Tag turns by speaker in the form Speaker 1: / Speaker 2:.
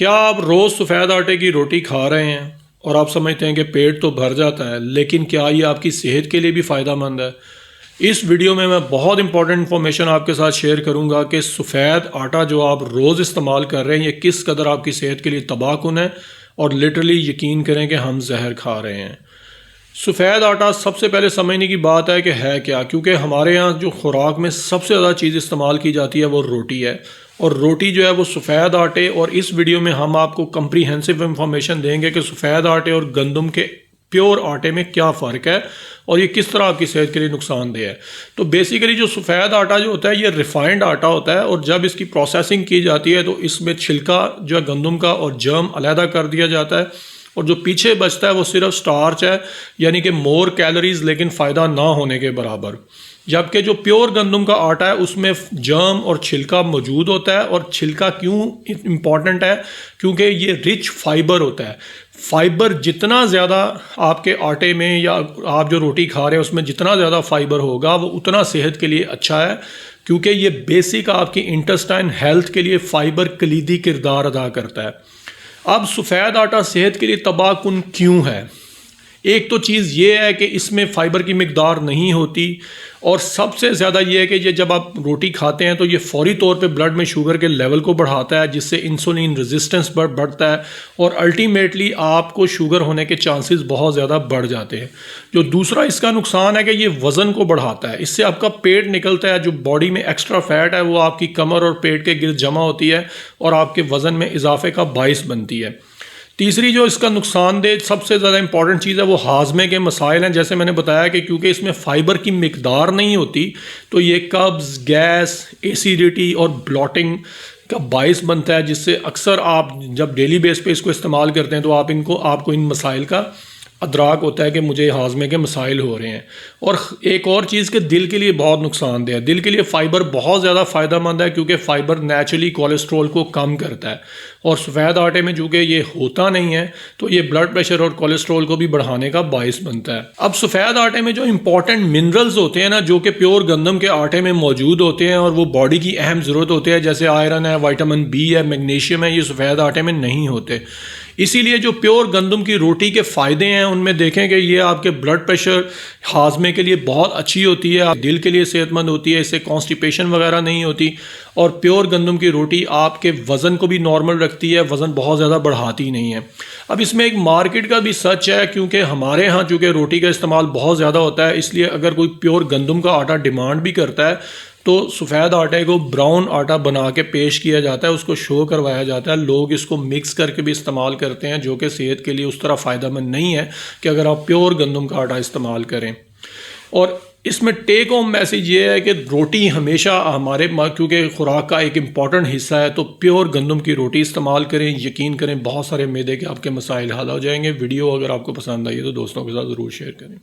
Speaker 1: क्या आप रोज़ सफ़ेद आटे की रोटी खा रहे हैं और आप समझते हैं कि पेट तो भर जाता है, लेकिन क्या ये आपकी सेहत के लिए भी फ़ायदेमंद है? इस वीडियो में मैं बहुत इंपॉर्टेंट इन्फॉर्मेशन आपके साथ शेयर करूंगा कि सफ़ेद आटा जो आप रोज़ इस्तेमाल कर रहे हैं ये किस कदर आपकी सेहत के लिए तबाहकुन है, और लिटरली यकीन करें कि हम जहर खा रहे हैं। सफ़ेद आटा सबसे पहले समझने की बात है क्या, क्योंकि हमारे यहाँ जो खुराक में सबसे ज़्यादा चीज़ इस्तेमाल की जाती है वो रोटी है, और रोटी जो है वो सफ़ेद आटे, और इस वीडियो में हम आपको कम्प्रीहेंसिव इंफॉर्मेशन देंगे कि सफ़ेद आटे और गंदम के प्योर आटे में क्या फ़र्क है और ये किस तरह आपकी सेहत के लिए नुकसानदेह है। तो बेसिकली जो सफ़ेद आटा जो होता है ये रिफाइंड आटा होता है, और जब इसकी प्रोसेसिंग की जाती है तो इसमें छिलका जो है गंदम का और जर्म अलहदा कर दिया जाता है, और जो पीछे बचता है वो सिर्फ स्टार्च है, यानी कि मोर कैलोरीज लेकिन फ़ायदा ना होने के बराबर। जबकि जो प्योर गंदम का आटा है उसमें जर्म और छिलका मौजूद होता है, और छिलका क्यों इम्पॉर्टेंट है, क्योंकि ये रिच फाइबर होता है। फाइबर जितना ज़्यादा आपके आटे में या आप जो रोटी खा रहे हैं उसमें जितना ज़्यादा फाइबर होगा वो उतना सेहत के लिए अच्छा है, क्योंकि ये बेसिक आपकी इंटेस्टाइन हेल्थ के लिए फ़ाइबर कलीदी किरदार अदा करता है। अब सफ़ेद आटा सेहत के लिए तबाहकुन क्यों है? एक तो चीज़ ये है कि इसमें फ़ाइबर की मिकदार नहीं होती, और सबसे ज़्यादा ये है कि ये जब आप रोटी खाते हैं तो ये फौरी तौर पे ब्लड में शुगर के लेवल को बढ़ाता है, जिससे इंसुलिन रेजिस्टेंस बढ़ता है, और अल्टीमेटली आपको शुगर होने के चांसेस बहुत ज़्यादा बढ़ जाते हैं। जो दूसरा इसका नुकसान है कि ये वज़न को बढ़ाता है, इससे आपका पेट निकलता है, जो बॉडी में एक्स्ट्रा फैट है वो आपकी कमर और पेट के गिर्द जमा होती है और आपके वज़न में इजाफे का बाइस बनती है। तीसरी जो इसका नुकसानदेह सबसे ज़्यादा इंपॉर्टेंट चीज़ है वो हाजमे के मसाइल हैं। जैसे मैंने बताया कि क्योंकि इसमें फ़ाइबर की मिकदार नहीं होती तो ये कब्ज़, गैस, एसिडिटी और ब्लॉटिंग का बाइस बनता है, जिससे अक्सर आप जब डेली बेस पे इसको इस्तेमाल करते हैं तो आपको इन मसाइल का अदराक होता है कि मुझे हाजमे के मसाइल हो रहे हैं। और एक और चीज़ कि दिल के लिए बहुत नुकसानदेह है। दिल के लिए फ़ाइबर बहुत ज़्यादा फ़ायदेमंद है, क्योंकि फ़ाइबर नेचुरली कोलेस्ट्रॉल को कम करता है, और सफ़ेद आटे में चूँकि ये होता नहीं है तो ये ब्लड प्रेशर और कोलेस्ट्रॉल को भी बढ़ाने का बाइस बनता है। अब सफ़ेद आटे में जो इंपॉर्टेंट मिनरल्स होते हैं ना, जो कि प्योर गंदम के आटे में मौजूद होते हैं और वो बॉडी की अहम ज़रूरत होती है, जैसे आयरन है, विटामिन बी है, मैग्नीशियम है, ये सफ़ेद आटे में नहीं होते। इसीलिए जो प्योर गंदम की रोटी के फ़ायदे हैं उनमें देखें कि ये आपके ब्लड प्रेशर, हाजमे के लिए बहुत अच्छी होती है, दिल के लिए सेहतमंद होती है, इससे कॉन्स्टिपेशन वगैरह नहीं होती, और प्योर गंदम की रोटी आपके वज़न को भी नॉर्मल रखती है, वज़न बहुत ज़्यादा बढ़ाती नहीं है। अब इसमें एक मार्केट का भी सच है, क्योंकि हमारे यहाँ चूँकि रोटी का इस्तेमाल बहुत ज़्यादा होता है, इसलिए अगर कोई प्योर गंदम का आटा डिमांड भी करता है तो सफ़ेद आटे को ब्राउन आटा बना के पेश किया जाता है, उसको शो करवाया जाता है। लोग इसको मिक्स करके भी इस्तेमाल करते हैं, जो कि सेहत के लिए उस तरह फ़ायदेमंद नहीं है कि अगर आप प्योर गंदम का आटा इस्तेमाल करें। और इसमें टेक होम मैसेज ये है कि रोटी हमेशा हमारे क्योंकि खुराक का एक इम्पॉर्टेंट हिस्सा है, तो प्योर गंदम की रोटी इस्तेमाल करें। यकीन करें बहुत सारे मैदे के आपके मसाइल हल हो जाएंगे। वीडियो अगर आपको पसंद आई तो दोस्तों के साथ ज़रूर शेयर करें।